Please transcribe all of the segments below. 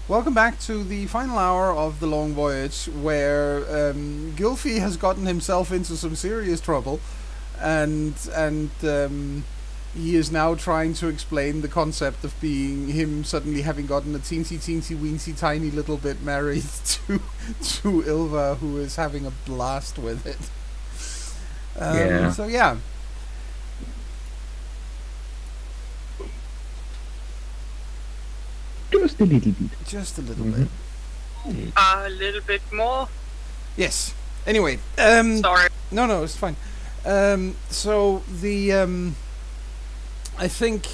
Welcome back to the final hour of the Long Voyage, where Gylfi has gotten himself into some serious trouble, and he is now trying to explain the concept of being him suddenly having gotten a teensy weensy tiny little bit married to Ilva, who is having a blast with it. So yeah. Just a little bit. Just a little bit. A little bit more. Yes. Anyway. Sorry. No, it's fine. So the I think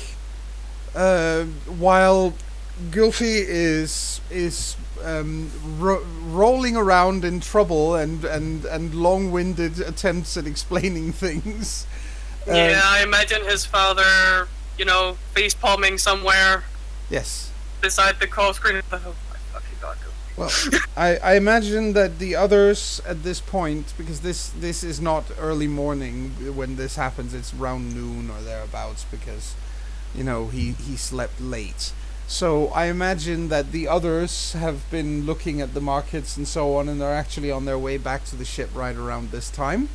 while Gylfi is rolling around in trouble and long-winded attempts at explaining things. Yeah, I imagine his father, face palming somewhere. Yes. Beside the call screen. Oh my fucking god. Well, I imagine that the others at this point, because this is not early morning when this happens, it's around noon or thereabouts, because he slept late. So I imagine that the others have been looking at the markets and so on, and they're actually on their way back to the ship right around this time.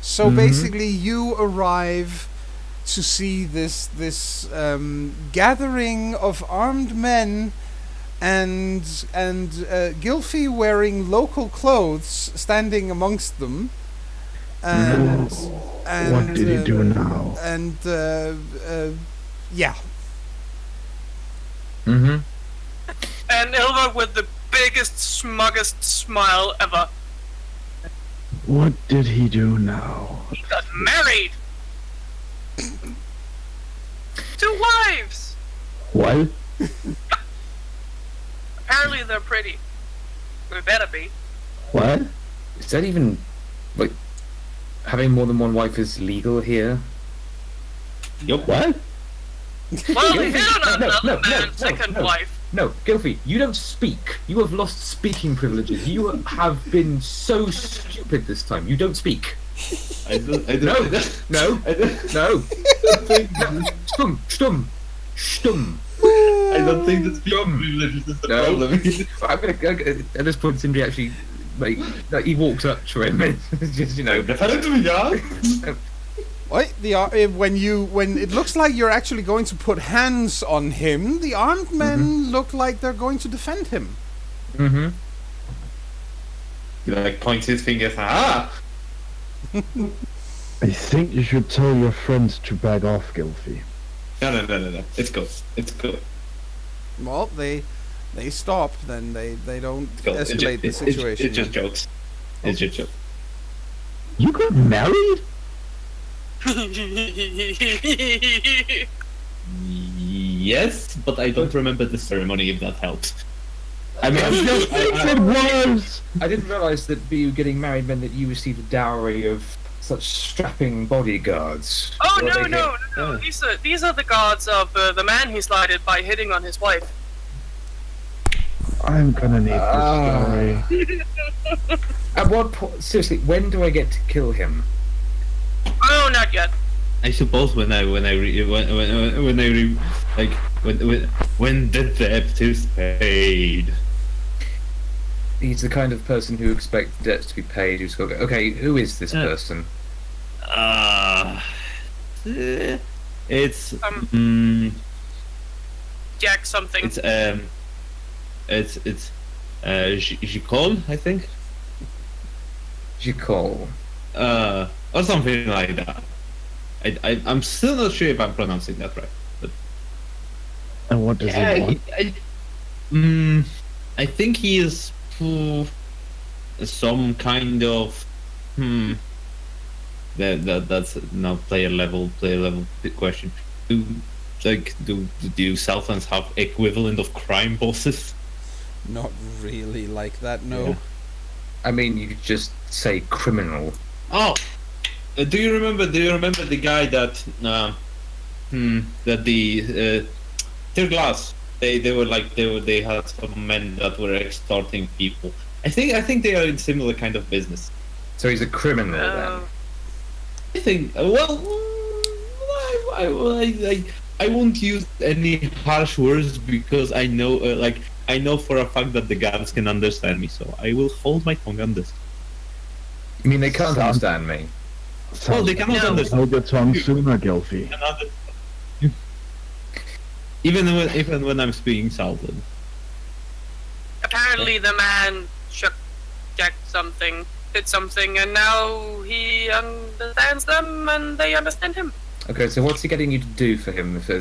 So basically you arrive to see this gathering of armed men and Gylfi wearing local clothes standing amongst them. And what did he do now? And yeah. And Ilva with the biggest, smuggest smile ever. What did he do now? He got married! 2 wives! What? Apparently they're pretty. We better be. What? Is that even, having more than one wife is legal here? Yup. What? Well, he hit on another man's second wife. No, Gylfi, you don't speak. You have lost speaking privileges. You have been so stupid this time. You don't speak. I don't. No. Stum. I don't think that speaking privilege is the problem. I'm gonna at this point, Sindri actually, he walks up to him and just, Wait, when it looks like you're actually going to put hands on him, the armed men look like they're going to defend him. He points his fingers. Ah! I think you should tell your friends to back off, Gylfi. No. It's good. Well, they stop, then they don't escalate the situation. It's just jokes. It's just jokes. You got married? Yes, but I don't remember the ceremony, if that helps. I mean, it was. I didn't realise that you getting married meant that you received a dowry of such strapping bodyguards. Oh, no. These are the guards of the man he slighted by hitting on his wife. I'm gonna need this story. At what point? Seriously, when do I get to kill him? Oh, not yet. I suppose when the debt is paid. He's the kind of person who expects debts to be paid. Who's got okay? Who is this person? It's Jack something. It's Gicole, I think. Gicole. Or something like that. I'm still not sure if I'm pronouncing that right. But And what does he want? I think he is some kind of that's now player level question. Do you Southlands have equivalent of crime bosses? Not really like that, no. Yeah. I mean, you could just say criminal. Oh, do you remember the guy that that the Tear Glass? They had some men that were extorting people. I think they are in similar kind of business. So he's a criminal then. I think I won't use any harsh words because I know, I know for a fact that the guards can understand me, so I will hold my tongue on this. You mean they can't Sound- understand me? Well, they cannot No. understand. Hold your tongue sooner, Gilfy. Even when I'm speaking Southern. Apparently the man checked something, did something, and now he understands them and they understand him. Okay, so what's he getting you to do for him for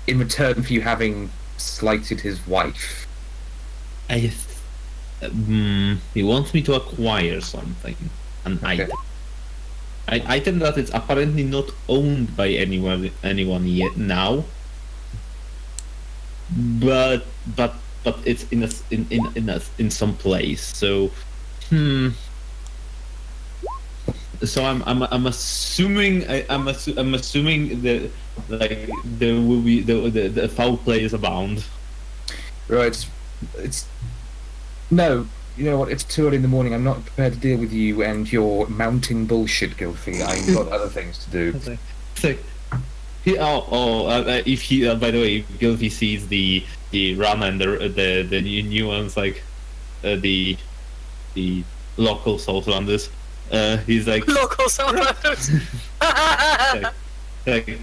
in return for you having slighted his wife? He wants me to acquire something, an item. An item that is apparently not owned by anyone yet now. But it's in some place. So, So I'm assuming I'm assuming that like there will be the foul play is abound. Right. It's no. You know what? It's too early in the morning. I'm not prepared to deal with you and your mounting bullshit, Gilfy. I've got other things to do. So, if he by the way, if Gilfy sees the run and the new ones like the local Southlanders, he's like Local Southlanders. like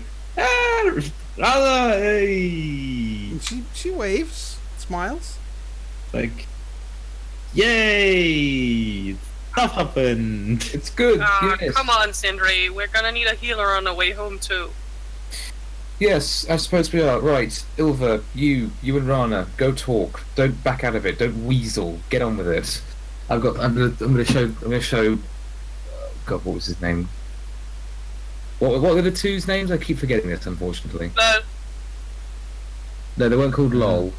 Rana, hey, She waves, smiles. like yay, stuff happened. It's good. Yes. Come on, Sindri. We're gonna need a healer on the way home too. Yes, I suppose we are. Right, Ilva, you and Rana, go talk. Don't back out of it. Don't weasel. Get on with it. I'm gonna show. God, what was his name? What were the two's names? I keep forgetting this, unfortunately. No, they weren't called LOL.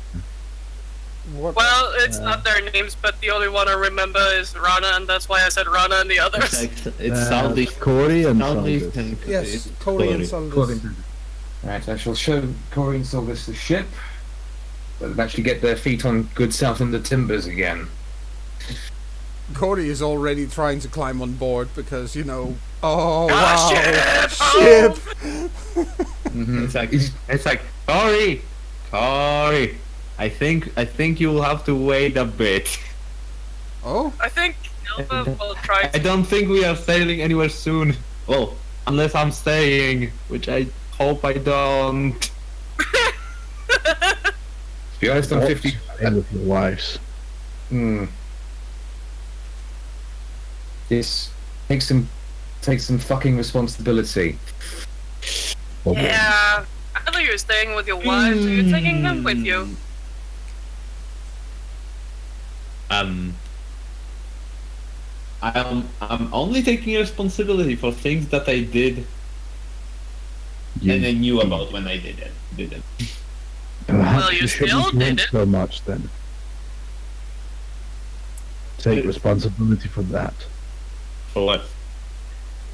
What? Well, it's not their names, but the only one I remember is Rana, and that's why I said Rana and the others. It's Saudi. Corey and Saudi. Saldus. Yes, Corey and Saldus. Right, I shall show Corey and Saldus the ship. Let them actually get their feet on good south in the timbers again. Corey is already trying to climb on board because, oh, Ah, wow. ship! It's like Corey, I think you will have to wait a bit. Oh? I think Ilva will try I to... don't think we are sailing anywhere soon. Well, unless I'm staying, which I hope I don't. To be honest, I'm 50. And with your wives. Yes, take some fucking responsibility. Yeah, I thought you were staying with your wives, so you're taking them with you. I'm only taking responsibility for things that I did and I knew about when I did it. Perhaps Well, you shouldn't still did drink it. so much then. Take responsibility for that. For what?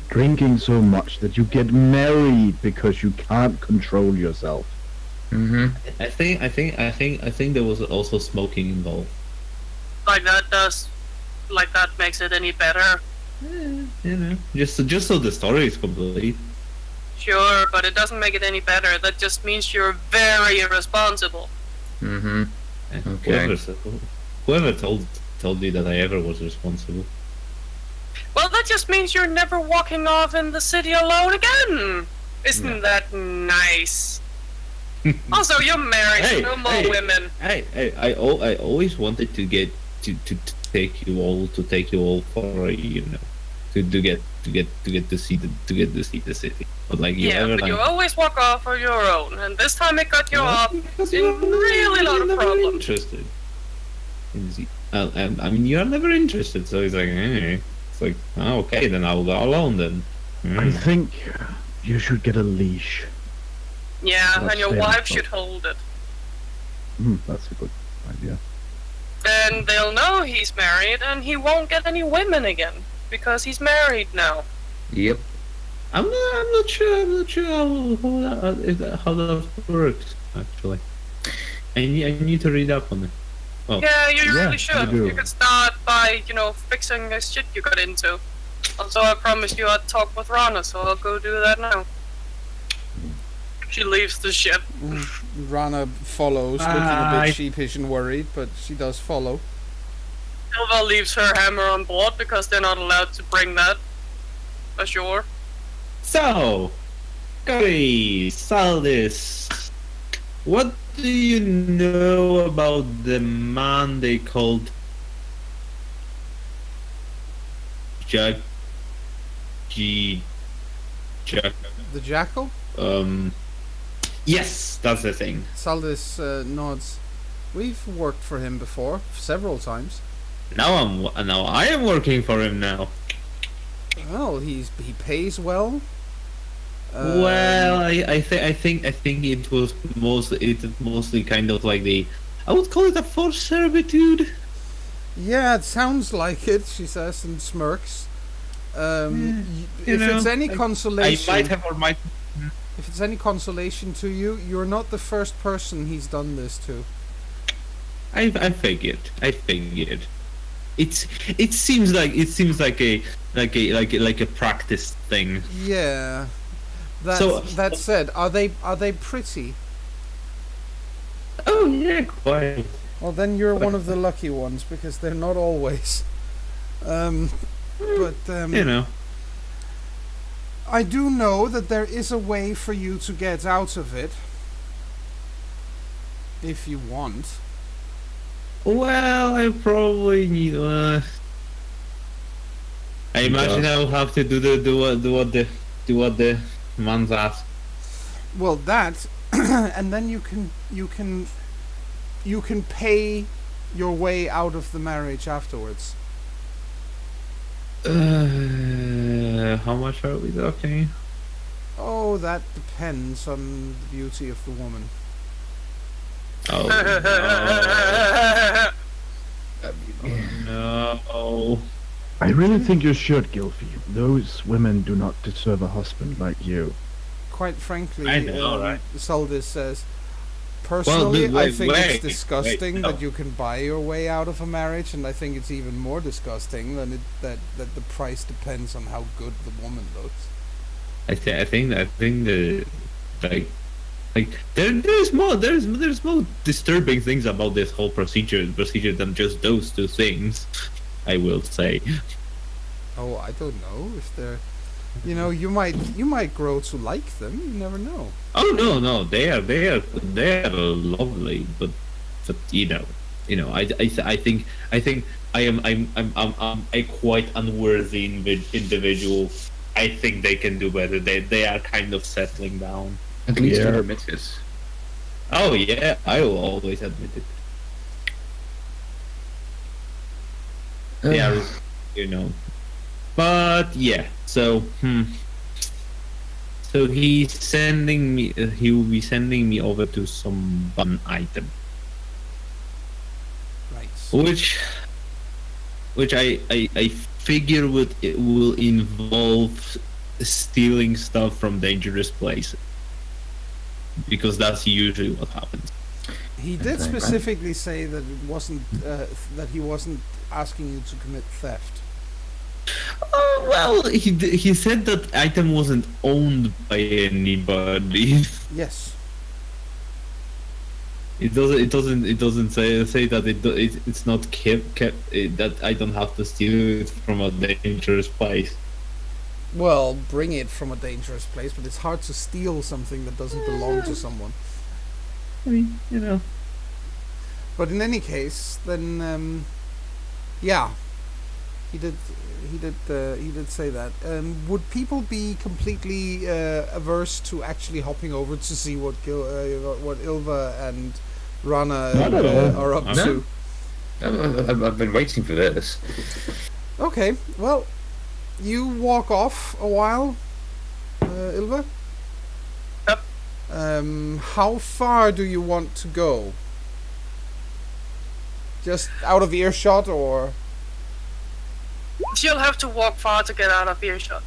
Drinking so much that you get married because you can't control yourself. I think there was also smoking involved. Like that makes it any better. Just so the story is complete. Sure, but it doesn't make it any better. That just means you're very irresponsible. Okay. Whoever told you that I ever was responsible. Well, that just means you're never walking off in the city alone again. Isn't that nice? Also, you're married, so no more women. I always wanted to get to take you all for to get to see the city. But like you Yeah, ever but like, you always walk off on your own, and this time it got you off because in really lot of never problems. interested. I mean, you are never interested, so it's like, it's like, oh, okay, then I'll go alone then. I think you should get a leash. Yeah, That's and your fair. wife should hold it. That's a good idea. Then they'll know he's married, and he won't get any women again because he's married now. Yep. I'm not sure how that works actually. I need to read up on it. Oh. Yeah, you Yeah, really should. you do. You could start by, fixing the shit you got into. Also, I promised you I'd talk with Rana, so I'll go do that now. She leaves the ship. Rana follows, looking a Bye. bit sheepish and worried, but she does follow. Ilva leaves her hammer on board because they're not allowed to bring that ashore. So, Cody, Saldis, what do you know about the man they called Jack? The jackal? Yes, that's the thing. Saldis nods. We've worked for him before, several times. Now I am working for him now. Well, he pays well. Well, I think it was mostly kind of like I would call it a forced servitude. Yeah, it sounds like it, she says and smirks. If it's any consolation, I might have or might. if it's any consolation to you, you're not the first person he's done this to. I figured. It seems like a practice thing. Yeah. That said, are they pretty? Oh yeah, quite. Well, then you're one of the lucky ones because they're not always. You know. I do know that there is a way for you to get out of it, if you want. Well, I probably need. I imagine I'll have to do what the man's ask. Well, that, and then you can pay your way out of the marriage afterwards. How much are we talking? Oh, that depends on the beauty of the woman. Oh no! Oh, no! I really think you should, Gilfie. Those women do not deserve a husband like you. Quite frankly, I know, right? Saldis says, personally, Well, I think wait, it's disgusting no. that you can buy your way out of a marriage, and I think it's even more disgusting than that the price depends on how good the woman looks. I think the there's more disturbing things about this whole procedure than just those two things. I will say. Oh, I don't know if they're, you might grow to like them. You never know. Oh no, they are lovely, but I think I'm a quite unworthy individual. I think they can do better. They are kind of settling down. At least Yeah. admit it. Oh yeah, I will always admit it. They are, But yeah, so so he's sending me. He will be sending me over to some one item, Right. which I figure it will involve stealing stuff from dangerous places, because that's usually what happens. He did Okay, specifically say that it wasn't that he wasn't asking you to commit theft. Oh well, he said that item wasn't owned by anybody. Yes. It doesn't say that it's not kept that I don't have to steal it from a dangerous place. Well, bring it from a dangerous place, but it's hard to steal something that doesn't belong to someone. I mean, But in any case, then yeah, he did say that. Would people be completely averse to actually hopping over to see what Ilva and Rana Not at all. are up No. to? I've been waiting for this. Okay, well, you walk off a while, Ilva. Yep. How far do you want to go? Just out of earshot, or? She'll have to walk far to get out of earshot.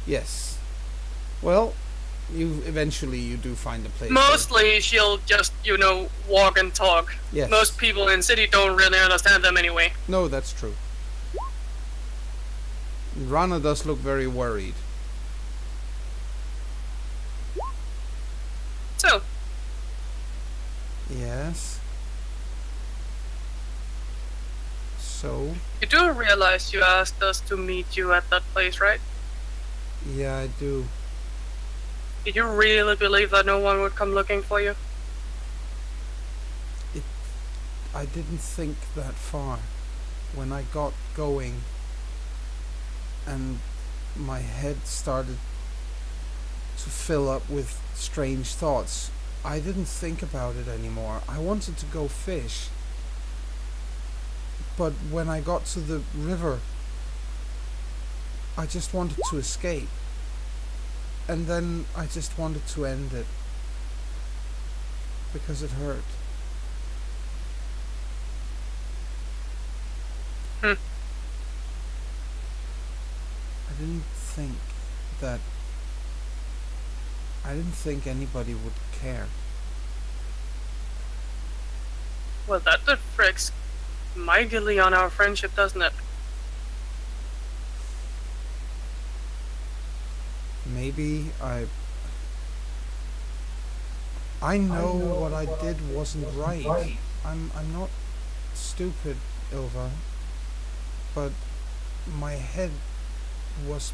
Yes. Well, you do find a place. Mostly, she'll just, walk and talk. Yes. Most people in the city don't really understand them anyway. No, that's true. Rana does look very worried. So, Yes. So, you do realize you asked us to meet you at that place, right? yeah, I do. Did you really believe that no one would come looking for you? I didn't think that far. When I got going and my head started to fill up with strange thoughts, I didn't think about it anymore. I wanted to go fish. But when I got to the river, I just wanted to escape. And then I just wanted to end it. Because it hurt. Hmm. I didn't think anybody would care. Well, that reflects mightily on our friendship, doesn't it? Maybe I know what I did wasn't right. I'm not stupid, Ilva, but my head was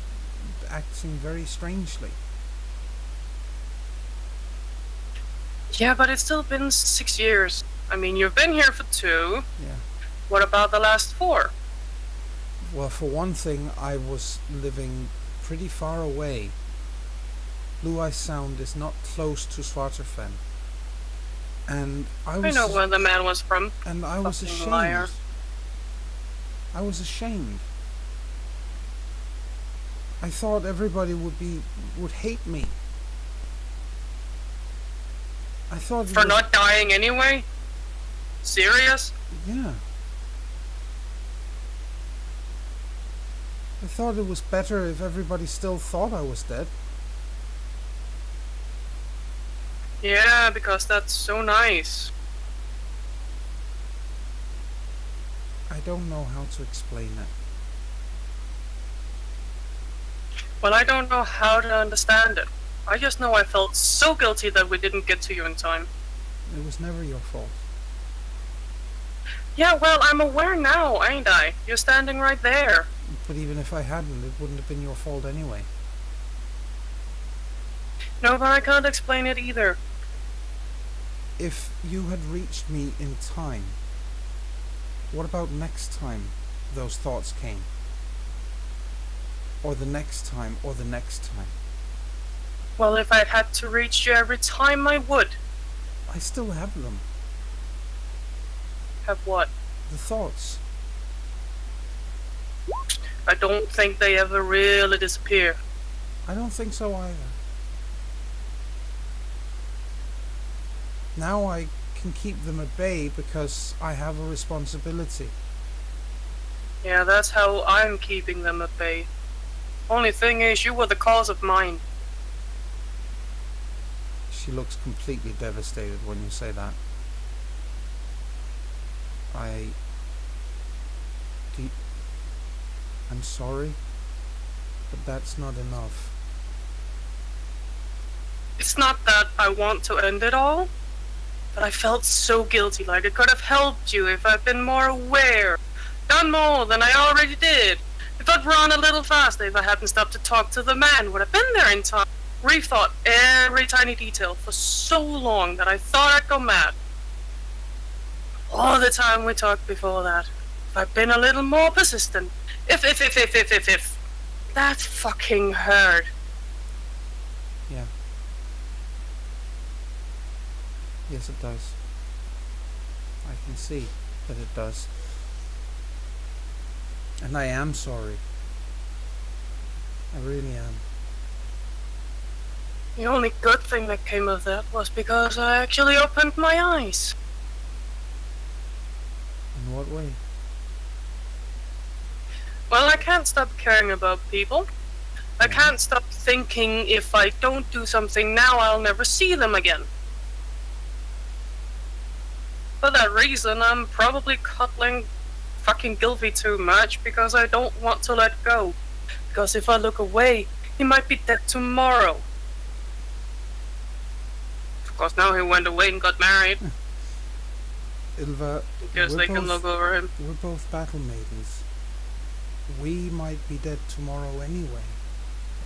acting very strangely. Yeah, but it's still been 6 years. I mean, you've been here for 2. Yeah. What about the last 4? Well, for one thing, I was living pretty far away. Blue Ice Sound is not close to Svarterfen. And I know where the man was from. And I was Fucking ashamed. liar. I was ashamed. I thought everybody would hate me. I thought For not dying anyway? Serious? Yeah. I thought it was better if everybody still thought I was dead. Yeah, because that's so nice. I don't know how to explain it. Well, I don't know how to understand it. I just know I felt so guilty that we didn't get to you in time. It was never your fault. Yeah, well, I'm aware now, ain't I? You're standing right there. But even if I hadn't, it wouldn't have been your fault anyway. No, but I can't explain it either. If you had reached me in time, what about next time those thoughts came? Or the next time, or the next time? Well, if I'd had to reach you every time, I would. I still have them. Have what? The thoughts. I don't think they ever really disappear. I don't think so either. Now I can keep them at bay because I have a responsibility. Yeah, that's how I'm keeping them at bay. Only thing is, you were the cause of mine. She looks completely devastated when you say that. I'm sorry, but that's not enough. It's not that I want to end it all, but I felt so guilty, like I could have helped you if I'd been more aware, done more than I already did. If I'd run a little faster, if I hadn't stopped to talk to the man, would have been there in time. Rethought every tiny detail for so long that I thought I'd go mad. All the time we talked before that, if I'd been a little more persistent, if, that fucking hurt. Yeah. Yes, it does. I can see that it does. And I am sorry. I really am. The only good thing that came of that was because I actually opened my eyes. In what way? Well, I can't stop caring about people. I can't stop thinking if I don't do something now, I'll never see them again. For that reason, I'm probably cuddling fucking Gylfi too much because I don't want to let go. Because if I look away, he might be dead tomorrow. Of course, now he went away and got married. Ilva, Because they can look over him. we're both battle maidens. We might be dead tomorrow anyway.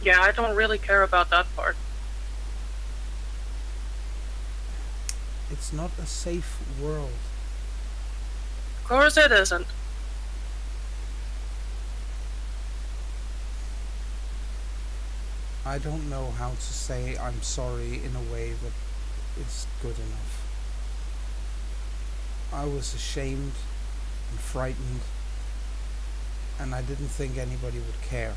Yeah, I don't really care about that part. It's not a safe world. Of course it isn't. I don't know how to say I'm sorry in a way that is good enough. I was ashamed and frightened, and I didn't think anybody would care.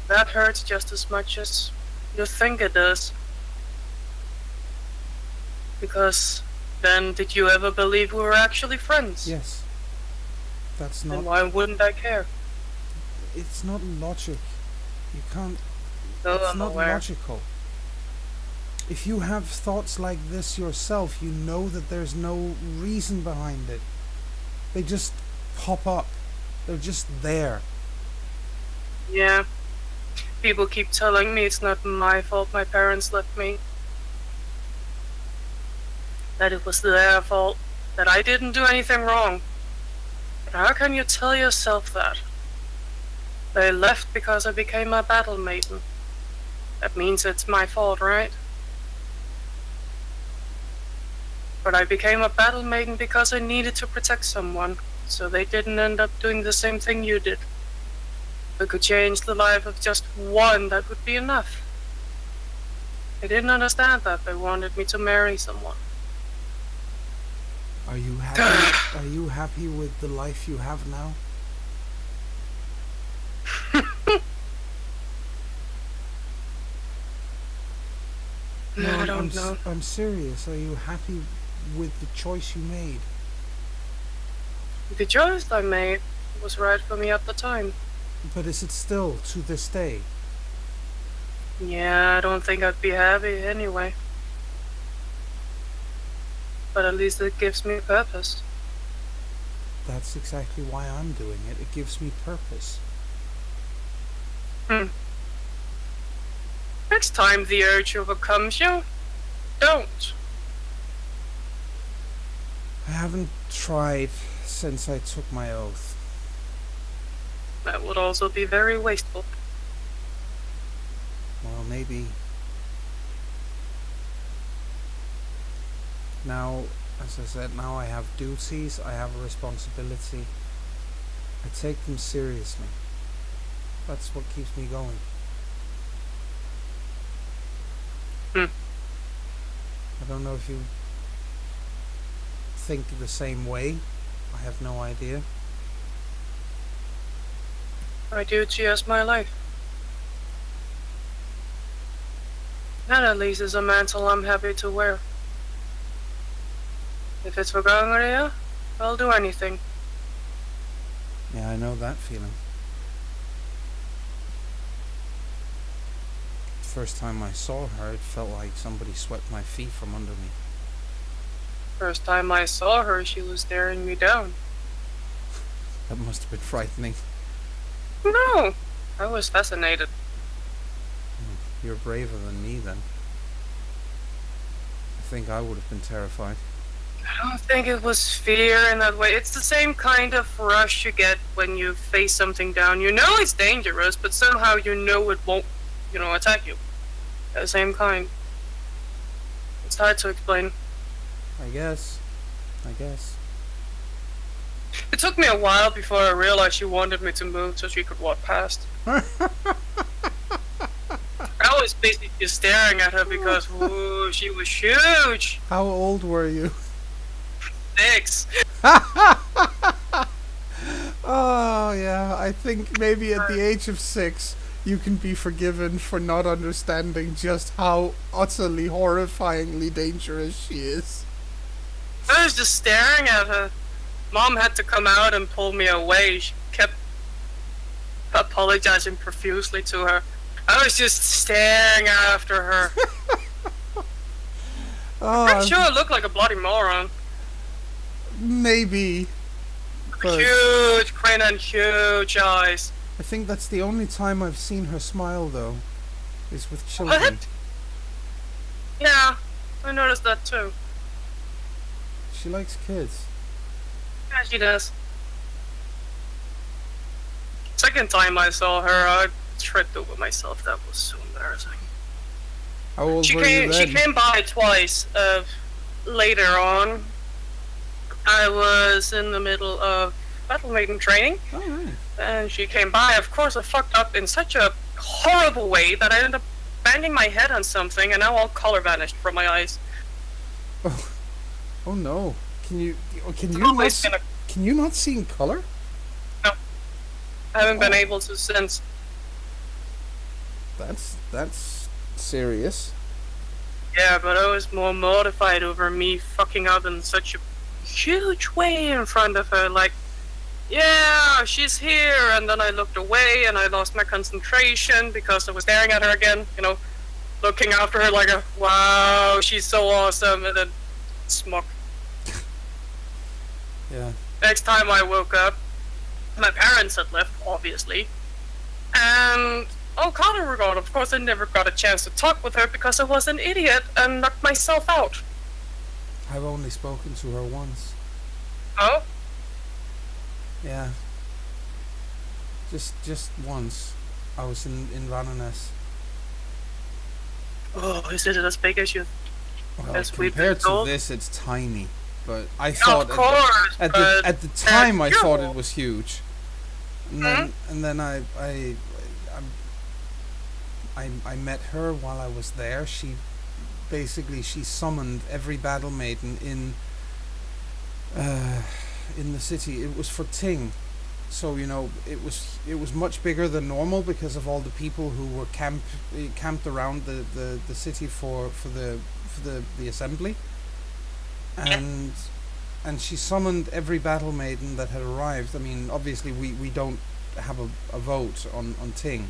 That hurts just as much as you think it does. Because then, did you ever believe we were actually friends? Yes. That's Then not... why wouldn't I care? It's not logic. You can't... No, It's I'm not aware. logical. If you have thoughts like this yourself, you know that there's no reason behind it. They just pop up. They're just there. Yeah. People keep telling me it's not my fault my parents left me. That it was their fault. That I didn't do anything wrong. But how can you tell yourself that? They left because I became a battle maiden. That means it's my fault, right? But I became a battle maiden because I needed to protect someone, so they didn't end up doing the same thing you did. If I could change the life of just one, that would be enough. They didn't understand that. They wanted me to marry someone. Are you happy? Are you happy with the life you have now? I don't know. I'm serious. Are you happy with the choice you made? The choice I made was right for me at the time. But is it still to this day? Yeah, I don't think I'd be happy anyway. But at least it gives me purpose. That's exactly why I'm doing it. It gives me purpose. Next time the urge overcomes you, don't. I haven't tried since I took my oath. That would also be very wasteful. Well, maybe. Now, as I said, now I have duties, I have a responsibility. I take them seriously. That's what keeps me going. I don't know if you think the same way. I have no idea. My duty is my life. That at least is a mantle I'm happy to wear. If it's for Gangaria, I'll do anything. Yeah, I know that feeling. First time I saw her, it felt like somebody swept my feet from under me. First time I saw her, she was staring me down. That must have been frightening. No, I was fascinated. You're braver than me then. I think I would have been terrified. I don't think it was fear in that way. It's the same kind of rush you get when you face something down. You know it's dangerous, but somehow you know it won't, attack you. The same kind. It's hard to explain. I guess. It took me a while before I realized she wanted me to move so she could walk past. I was basically just staring at her because, ooh, she was huge. How old were you? 6. Oh, yeah. I think maybe at the age of 6, you can be forgiven for not understanding just how utterly horrifyingly dangerous she is. I was just staring at her. Mom had to come out and pull me away. She kept apologizing profusely to her. I was just staring after her. I'm sure I looked like a bloody moron. Maybe. But Huge grin and huge eyes. I think that's the only time I've seen her smile, though. is with children. What? Yeah, I noticed that too. She likes kids. Yeah, she does. Second time I saw her, I tripped over myself. That was so embarrassing. How old She were you came. She then? came by twice. Later on, I was in the middle of battle maiden training, Oh, right. and she came by. Of course, I fucked up in such a horrible way that I ended up banging my head on something, and now all color vanished from my eyes. Oh no. Can you Always not been can you not see in color? I haven't been Oh. able to since. That's serious. Yeah, but I was more mortified over me fucking up in such a huge way in front of her. Like, yeah, she's here, and then I looked away and I lost my concentration because I was staring at her again, looking after her like a, wow, she's so awesome, and then smoke. Yeah. Next time I woke up, my parents had left, obviously, and oh, Connor regard. Of course, I never got a chance to talk with her because I was an idiot and knocked myself out. I've only spoken to her once. Oh? Yeah. Just once. I was in Vannes. Oh, is it as big as you? Well, As we've compared been to told? this, it's tiny. But I Of thought course, at but the time I thought you- it was huge. And then I met her while I was there. She summoned every battle maiden in the city. It was for Ting, so it was much bigger than normal because of all the people who were camped around the city for the assembly, and she summoned every battle maiden that had arrived. I mean, obviously we don't have a vote on Ting.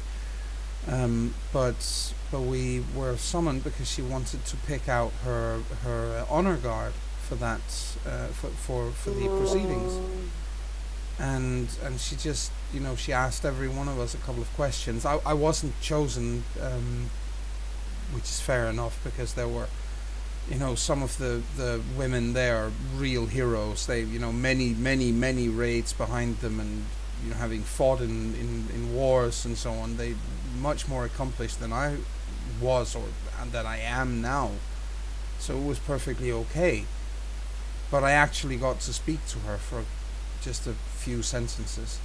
But we were summoned because she wanted to pick out her honor guard for that for the proceedings, and she just she asked every one of us a couple of questions. I wasn't chosen, which is fair enough because there were some of the women there are real heroes. They many raids behind them, and having fought in wars and so on, they much more accomplished than I was and that I am now. So it was perfectly okay. But I actually got to speak to her for just a few sentences.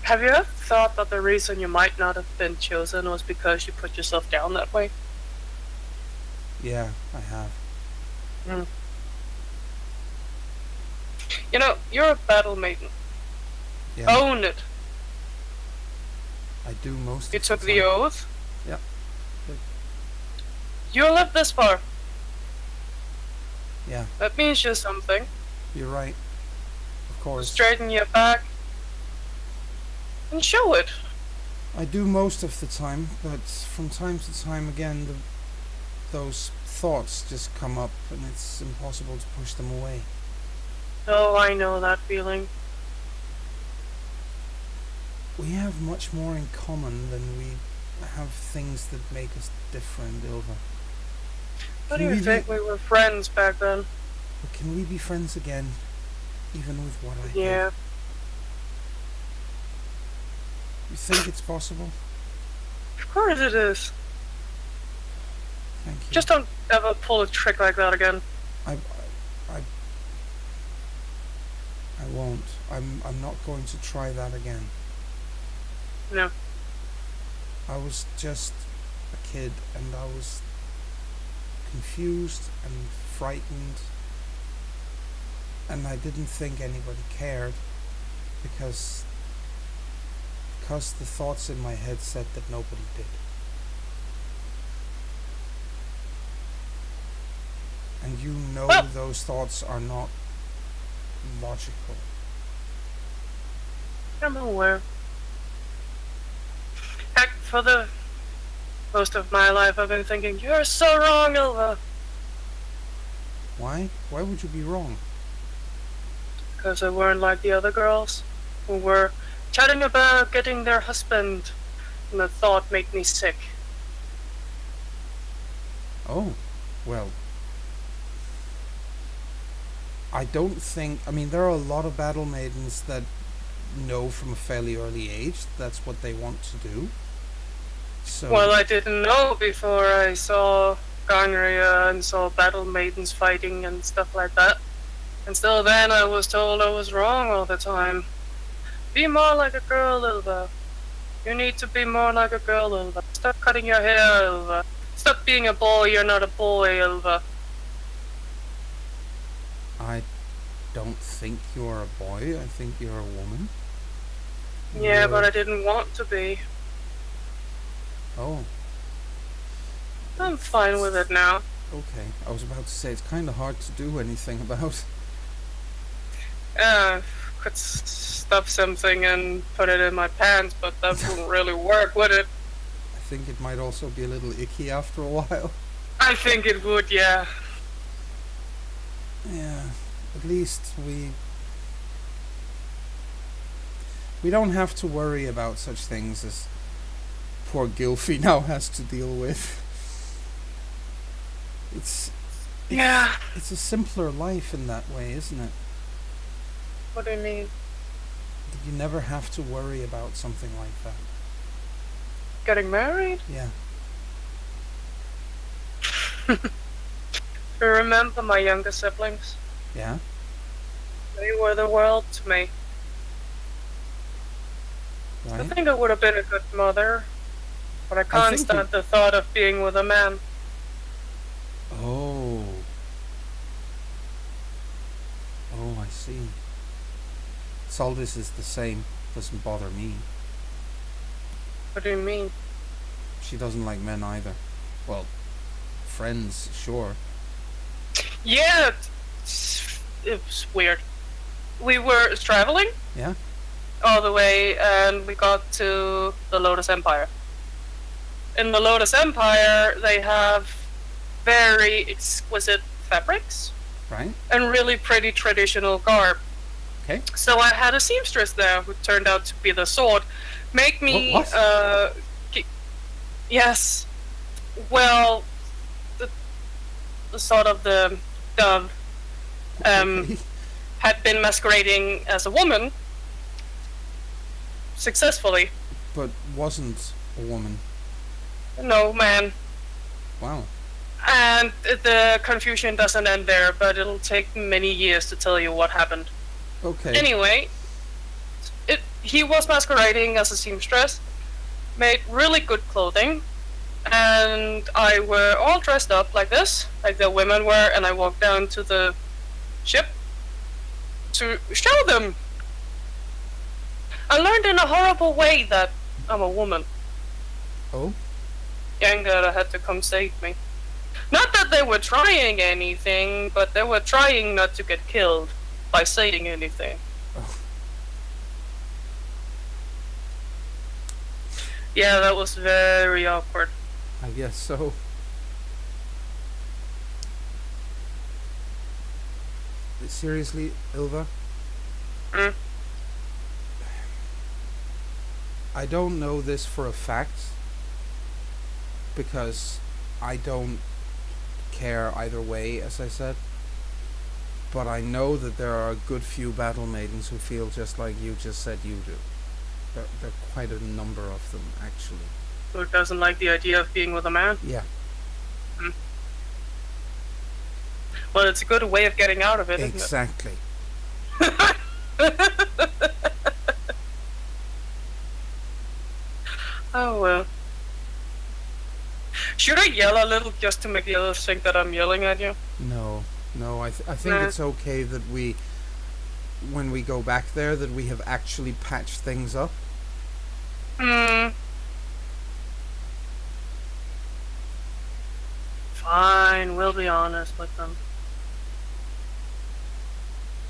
Have you ever thought that the reason you might not have been chosen was because you put yourself down that way? Yeah, I have. You're a battle maiden. Yeah, Own it. I do most You of took the the time. oath. Yeah. You lived this far. Yeah, That means you're something. you're right. Of course. Straighten your back and show it. I do most of the time, but from time to time again, those thoughts just come up, and it's impossible to push them away. Oh, I know that feeling. We have much more in common than we have things that make us different, Ilva. What do Can you we think? be- We were friends back then. But can we be friends again, even with what I did? Yeah. You think it's possible? Of course it is. Thank you. Just don't ever pull a trick like that again. I won't. I'm not going to try that again. No. I was just a kid, and I was confused and frightened, and I didn't think anybody cared because the thoughts in my head said that nobody did. And Well- those thoughts are not logical. I'm aware. Heck, for the most of my life I've been thinking, you're so wrong, Ilva. Why? Why would you be wrong? Because I weren't like the other girls who were chatting about getting their husband, and the thought made me sick. Oh, well. I don't think. I mean, there are a lot of battle maidens that know from a fairly early age that's what they want to do. So. Well, I didn't know before I saw Garneria and saw battle maidens fighting and stuff like that. And still then I was told I was wrong all the time. Be more like a girl, Ilva. You need to be more like a girl, Ilva. Stop cutting your hair, Ilva. Stop being a boy, you're not a boy, Ilva. I don't think you're a boy. I think you're a woman. Yeah, but I didn't want to be. Oh, I'm fine with it now. okay. I was about to say it's kind of hard to do anything about. Could stuff something and put it in my pants, but that wouldn't really work, would it? I think it might also be a little icky after a while. I think it would, yeah. Yeah, at least we don't have to worry about such things as poor Gylfi now has to deal with. It's Yeah. It's a simpler life in that way, isn't it? What do you mean? You never have to worry about something like that. Getting married? Yeah. I remember my younger siblings. Yeah? They were the world to me. I Right? think I would have been a good mother, but I can't think stand the thought of being with a man. Oh. Oh, I see. Saldis is the same. Doesn't bother me. What do you mean? She doesn't like men either. Well, friends, sure. Yeah, it was weird. We were traveling Yeah? all the way, and we got to the Lotus Empire. In the Lotus Empire, they have very exquisite fabrics Right? and really pretty traditional garb. Okay. So I had a seamstress there who turned out to be the sword. Make me, What? yes. Well, the sort of the dove Okay. had been masquerading as a woman successfully. But wasn't a woman. No, man. Wow. And the confusion doesn't end there, but it'll take many years to tell you what happened. Okay. Anyway, he was masquerading as a seamstress, made really good clothing, and I were all dressed up like this, like the women were, and I walked down to the ship to show them. I learned in a horrible way that I'm a woman. Oh? Yangara had to come save me. Not that they were trying anything, but they were trying not to get killed by saying anything. Oh. Yeah, that was very awkward. I guess so. Seriously, Ilva? Mm. I don't know this for a fact because I don't care either way, as I said. But I know that there are a good few battle maidens who feel just like you just said you do. There are quite a number of them, actually. Who doesn't like the idea of being with a man? Yeah, Well, it's a good way of getting out of it, isn't exactly. it? Oh well. Should I yell a little just to make the others think that I'm yelling at you? No, I think Nah. it's okay that we, when we go back there, that we have actually patched things up. Fine, we'll be honest with them.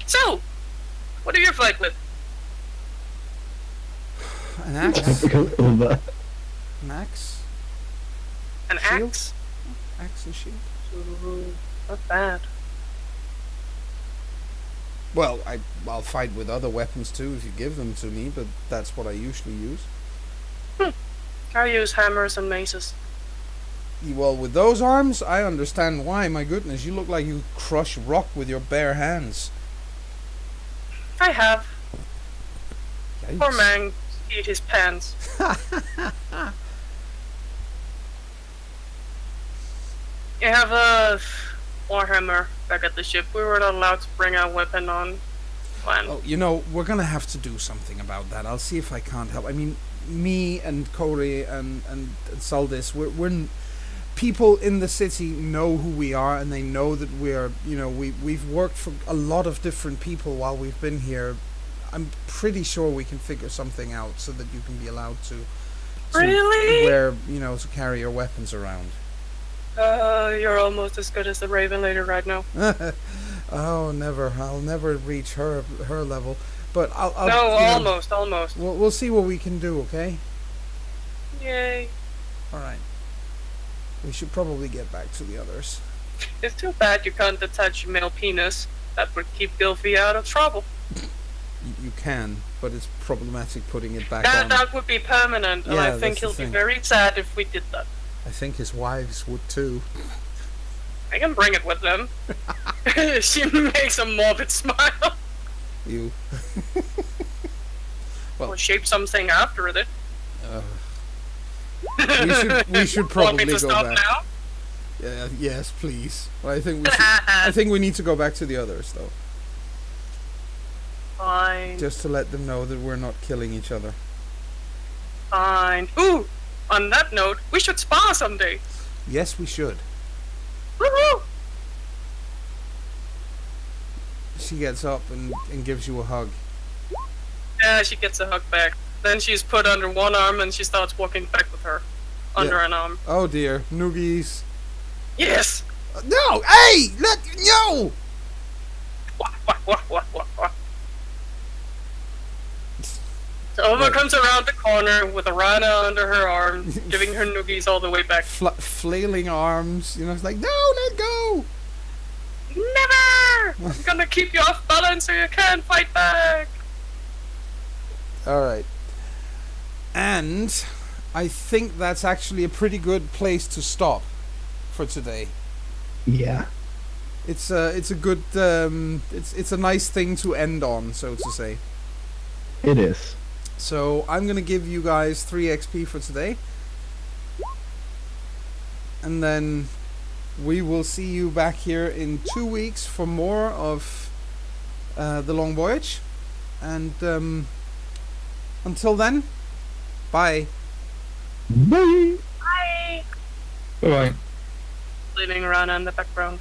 So, what are your fight with? An axe? Typical Ilva. An axe? An Shield? axe? Axe and shield? Ooh, not bad. Well, I'll fight with other weapons too if you give them to me, but that's what I usually use. I use hammers and maces. Well, with those arms, I understand why. My goodness, you look like you crush rock with your bare hands. I have. Yikes. Poor man eat his pants. You have a warhammer back at the ship. We were not allowed to bring our weapon on land. Oh, you know, we're gonna have to do something about that. I'll see if I can't help. I mean, me and Corey and Saldis, we're people in the city know who we are, and they know that we're, you know, we've worked for a lot of different people while we've been here. I'm pretty sure we can figure something out so that you can be allowed to Really? wear, you know, to carry your weapons around. You're almost as good as the Raven Lady right now. Oh, never. I'll never reach her level. But I'll No, you know, almost. we'll see what we can do, okay? Yay. Alright. We should probably get back to the others. It's too bad you can't detach your male penis. That would keep Gilfy out of trouble. You can, but it's problematic putting it back on. That would be permanent, and Yeah, I think that's he'll the be thing. very sad if we did that. I think his wives would too. I can bring it with them. She makes a morbid smile. You. Well- Or shape something after it. We should Want me probably to go stop back. now? Yes, please. Well, I think we should. I think we need to go back to the others though, Fine. just to let them know that we're not killing each other. Fine. Ooh! On that note, we should spar someday. Yes, we should. Woohoo! She gets up and gives you a hug. Yeah, she gets a hug back. Then she's put under one arm and she starts walking back with her. Under Yeah. an arm. Oh dear, noogies. Yes! No! Hey! No! Wah. So Oma comes around the corner with a rana under her arm, giving her noogies all the way back. Flailing arms. You know, it's like, no, let go! Never! I'm gonna keep you off balance so you can't fight back! Alright. And I think that's actually a pretty good place to stop for today. Yeah. It's a good it's a nice thing to end on, so to say. It is. So I'm gonna give you guys 3 XP for today, and then we will see you back here in 2 weeks for more of the Long Voyage, and until then, bye. Bye. Bye! Bye. Leaving Rana in the background.